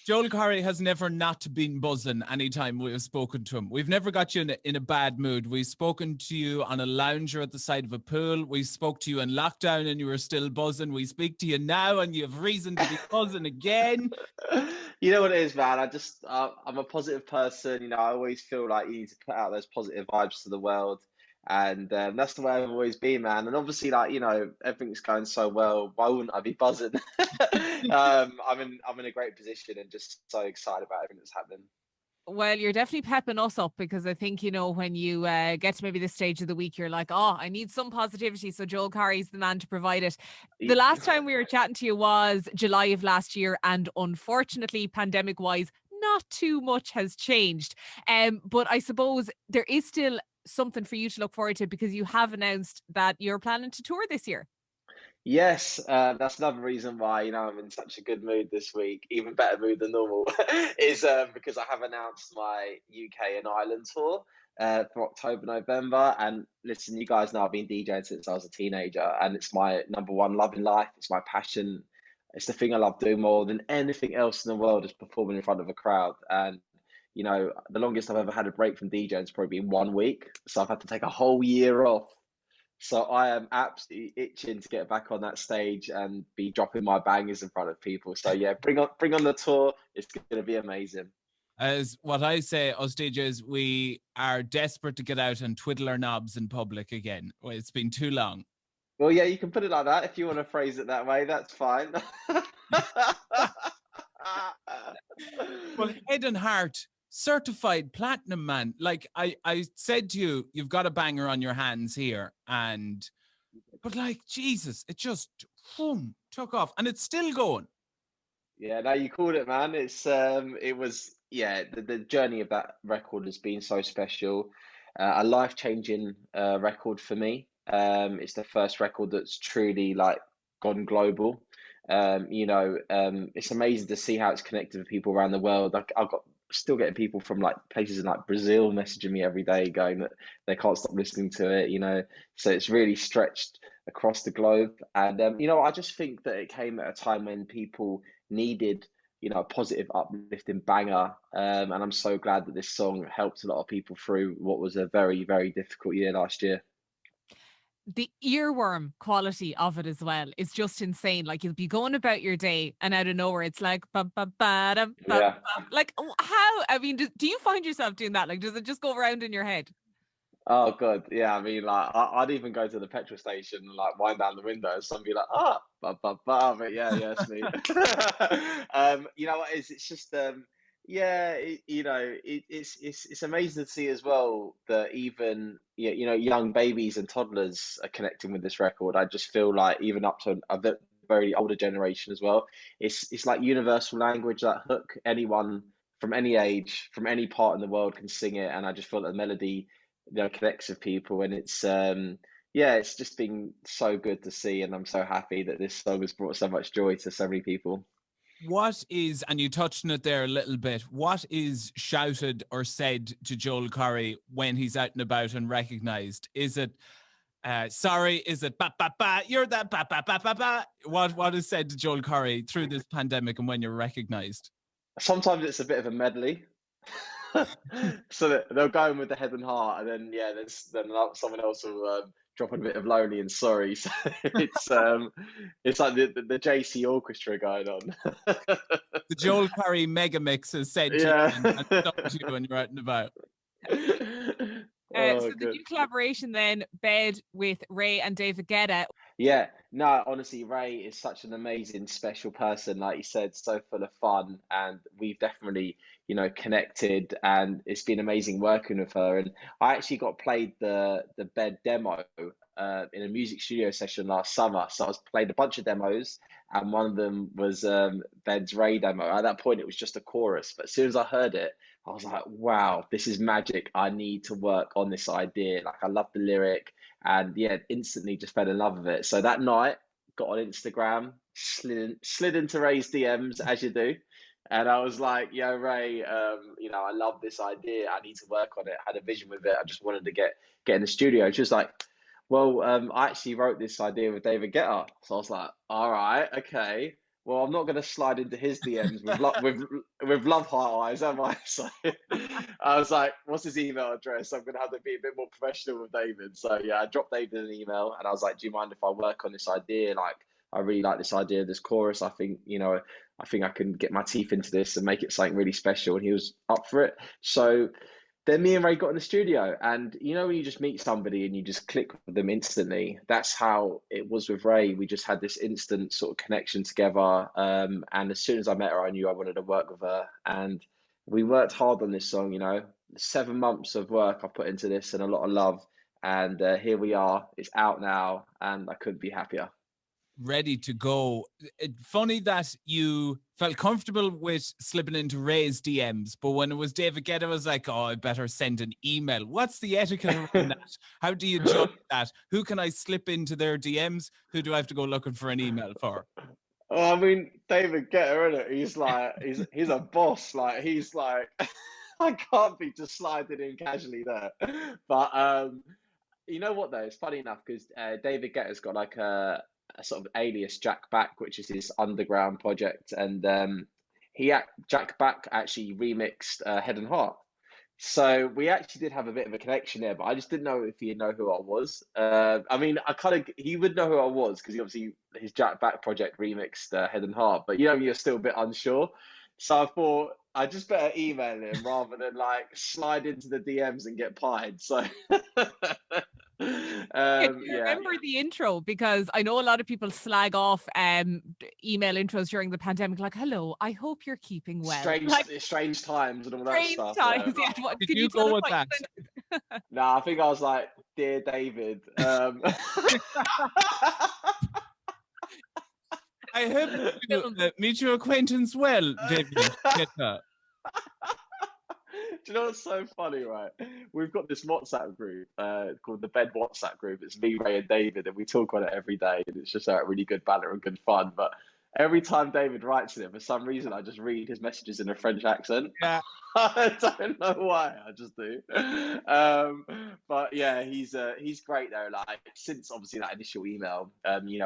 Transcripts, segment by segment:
Joel Corry has never not been buzzing anytime we have spoken to him. We've never got you in a bad mood. We've spoken to you on a lounger at the side of a pool. We spoke to you in lockdown and you were still buzzing. We speak to you now and you have reason to be buzzing again. You know what it is, man. I'm a positive person. You know, I always feel like you need to put out those positive vibes to the world, and that's the way I've always been, man. And obviously, like everything's going so well. Why wouldn't I be buzzing? I'm in a great position and just so excited about everything that's happening. Well, you're definitely pepping us up because I think, when you get to maybe this stage of the week, you're like, oh, I need some positivity. So Joel Corry's the man to provide it. The last time we were chatting to you was July of last year. And unfortunately, pandemic wise, not too much has changed. But I suppose there is still something for you to look forward to because you have announced that you're planning to tour this year. Yes, that's another reason why I'm in such a good mood this week, even better mood than normal, is because I have announced my UK and Ireland tour for October, November. And listen, you guys know I've been DJing since I was a teenager, and it's my number one love in life. It's my passion. It's the thing I love doing more than anything else in the world is performing in front of a crowd. And the longest I've ever had a break from DJing has probably been 1 week, so I've had to take a whole year off. So I am absolutely itching to get back on that stage and be dropping my bangers in front of people. So yeah, bring on the tour. It's going to be amazing. As what I say, us DJs, we are desperate to get out and twiddle our knobs in public again. Well, it's been too long. Well, yeah, you can put it like that if you want to phrase it that way. That's fine. Well, head and heart, certified platinum, man. Like I said to you, you've got a banger on your hands here, but like Jesus, it just took off, and it's still going. Yeah, no, you called it, man. The journey of that record has been so special, a life-changing record for me. It's the first record that's truly like gone global. It's amazing to see how it's connected with people around the world. I've got still getting people from like places in like Brazil messaging me every day going that they can't stop listening to it, so it's really stretched across the globe. And I just think that it came at a time when people needed a positive uplifting banger, and I'm so glad that this song helped a lot of people through what was a very, very difficult year last year. The earworm quality of it as well is just insane. Like, you'll be going about your day and out of nowhere it's like Yeah. like, how, I mean, do you find yourself doing that? Like, does it just go around in your head? Oh God, yeah. I mean, like I'd even go to the petrol station and like wind down the window, and somebody like, but yeah, it's me. You know what it is? It's just it's amazing to see as well that even young babies and toddlers are connecting with this record. I just feel like even up to a very older generation as well. It's like universal language that hook anyone from any age, from any part in the world can sing it, and I just feel that the melody connects with people, and it's just been so good to see, and I'm so happy that this song has brought so much joy to so many people. What is, and you touched on it there a little bit, what is shouted or said to Joel Corry when he's out and about and recognised? Is it sorry? Is it ba ba ba? You're that ba ba ba ba ba? What is said to Joel Corry through this pandemic and when you're recognised? Sometimes it's a bit of a medley. So they'll go in with the head and heart, and then someone else will drop in a bit of lonely and sorry. So it's like the JC orchestra going on. The Joel Corry mega mix is said to you and stuck to you when you're out and about. So the new collaboration then, Bed with Ray and David Guetta. Yeah, no, honestly, Ray is such an amazing, special person. Like you said, so full of fun, and we've definitely, connected, and it's been amazing working with her. And I actually got played the Bed demo in a music studio session last summer. So I was played a bunch of demos, and one of them was Bed's Ray demo. At that point, it was just a chorus, but as soon as I heard it, I was like, wow, this is magic. I need to work on this idea. Like, I love the lyric, and yeah, instantly just fell in love with it. So that night, got on Instagram, slid into Ray's DMs as you do, and I was like, yo, Ray, I love this idea. I need to work on it. I had a vision with it. I just wanted to get in the studio. She was like, well, I actually wrote this idea with David Guetta. So I was like, all right, okay. well, I'm not going to slide into his DMs with love heart eyes, am I? So I was like, what's his email address? I'm going to have to be a bit more professional with David. So yeah, I dropped David an email and I was like, do you mind if I work on this idea? Like, I really like this idea of this chorus. I think, I think I can get my teeth into this and make it something really special. And he was up for it. So then me and Ray got in the studio, and when you just meet somebody and you just click with them instantly, that's how it was with Ray. We just had this instant sort of connection together, and as soon as I met her, I knew I wanted to work with her, and we worked hard on this song. 7 months of work I put into this and a lot of love, and here we are. It's out now, and I couldn't be happier. Ready to go. Funny that you felt comfortable with slipping into Ray's DMs, but when it was David Guetta, I was like, oh, I better send an email. What's the etiquette around that? How do you judge that? Who can I slip into their DMs? Who do I have to go looking for an email for? Well, I mean, David Guetta, isn't it? He's like, he's a boss. Like, he's like, I can't be just sliding in casually there. But you know what though? It's funny enough because David Guetta's got like a sort of alias Jack Back, which is his underground project, and Jack Back actually remixed Head and Heart. So we actually did have a bit of a connection there, but I just didn't know if he'd know who I was. I mean, he would know who I was because he obviously his Jack Back project remixed Head and Heart, but you're still a bit unsure. So I thought I just better email him rather than like slide into the DMs and get pied. So Can you remember the intro? Because I know a lot of people slag off email intros during the pandemic, like, hello, I hope you're keeping well. Strange times and all that stuff. Times, yeah. Did you go with that? No, I think I was like, dear David. I hope you meet your acquaintance well, David. Do you know what's so funny, right? We've got this WhatsApp group called the Bed WhatsApp group. It's me, Ray, and David, and we talk on it every day. And it's just really good banter and good fun. But every time David writes it, for some reason, I just read his messages in a French accent. Yeah. I don't know why. I just do. But yeah, he's great though. Like since obviously that initial email,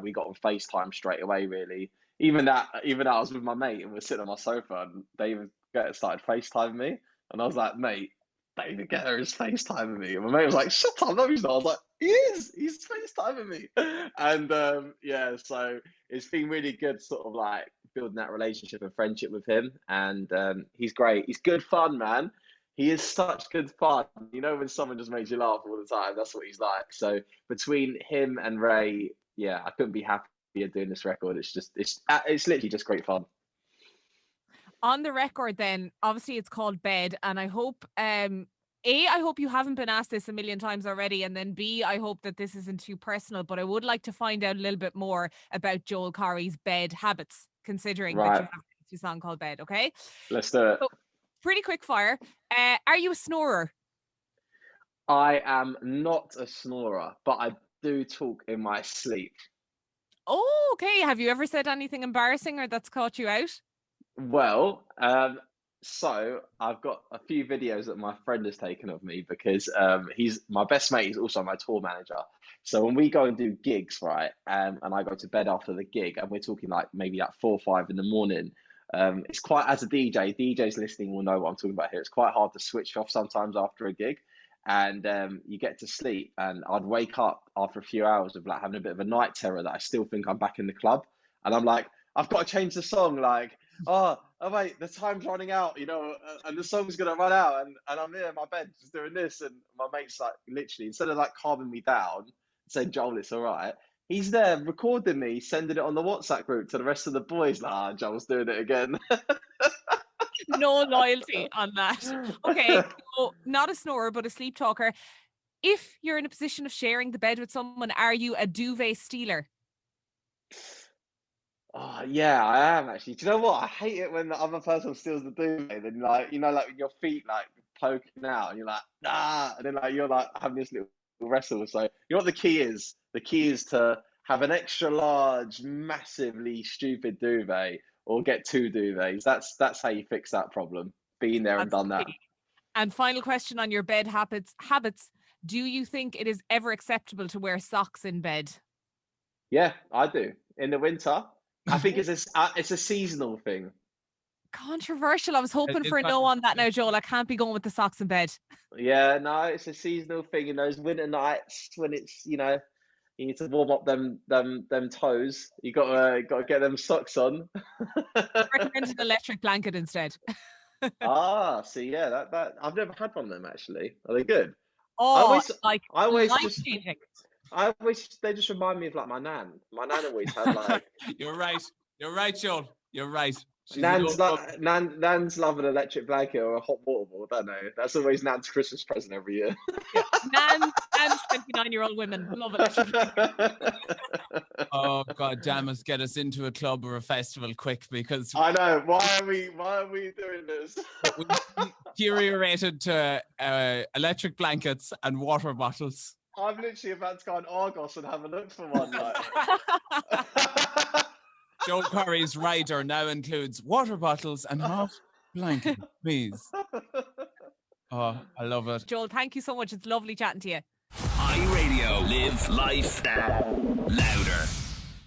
we got on FaceTime straight away. Really, even that I was with my mate and we're sitting on my sofa, and David started FaceTiming me. And I was like, mate, David Guetta is FaceTiming me. And my mate was like, shut up, no, he's not. I was like, he is, he's FaceTiming me. And so it's been really good sort of like building that relationship and friendship with him. And he's great. He's good fun, man. He is such good fun. When someone just makes you laugh all the time, that's what he's like. So between him and Ray, yeah, I couldn't be happier doing this record. It's literally just great fun. On the record then, obviously it's called Bed, and I hope I hope you haven't been asked this a million times already, and then B, I hope that this isn't too personal, but I would like to find out a little bit more about Joel Corry's bed habits, considering that you have a song called Bed, okay? Let's do it. So, pretty quick fire. Are you a snorer? I am not a snorer, but I do talk in my sleep. Oh, okay. Have you ever said anything embarrassing or that's caught you out? Well, so I've got a few videos that my friend has taken of me because he's my best mate. He's also my tour manager. So when we go and do gigs, right, and I go to bed after the gig, and we're talking like maybe like 4 or 5 in the morning. It's quite, as a DJs listening will know what I'm talking about here. It's quite hard to switch off sometimes after a gig, and you get to sleep. And I'd wake up after a few hours of like having a bit of a night terror that I still think I'm back in the club, and I'm like, I've got to change the song. Like, oh wait, the time's running out, and the song's gonna run out, and I'm here in my bed just doing this, and my mate's like, literally, instead of like calming me down, saying, Joel, it's all right, he's there recording me, sending it on the WhatsApp group to the rest of the boys. Like, Joel's doing it again. No loyalty on that. Okay, so not a snorer, but a sleep talker. If you're in a position of sharing the bed with someone, are you a duvet stealer? Oh, yeah, I am actually. Do you know what? I hate it when the other person steals the duvet. Then, like, like with your feet like poking out, and you're like, ah, and then like you're like having this little wrestle. So, you know what the key is? The key is to have an extra large, massively stupid duvet, or get 2 duvets. That's how you fix that problem. Been there and done that. And final question on your bed habits. Do you think it is ever acceptable to wear socks in bed? Yeah, I do. In the winter, I think it's a seasonal thing. Controversial. I was hoping for a no on that now, Joel. I can't be going with the socks in bed. Yeah, no, it's a seasonal thing in those winter nights when it's, you need to warm up them toes. You gotta get them socks on. Recommend an electric blanket instead. See, yeah, that I've never had one of them actually. Are they good? Oh, I always life-changing. they just remind me of like my nan. My nan always had like. You're right, Joel. You're right. Nan's love an electric blanket or a hot water ball. I don't know. That's always Nan's Christmas present every year. Nan's 29-year-old women love it. Oh God damn it! Get us into a club or a festival quick, because I know. Why are we doing this? we deteriorated to electric blankets and water bottles. I'm literally about to go on Argos and have a look for one. Like. Joel Corry's rider now includes water bottles and hot blankets, please. Oh, I love it. Joel, thank you so much. It's lovely chatting to you. iRadio. Live life louder.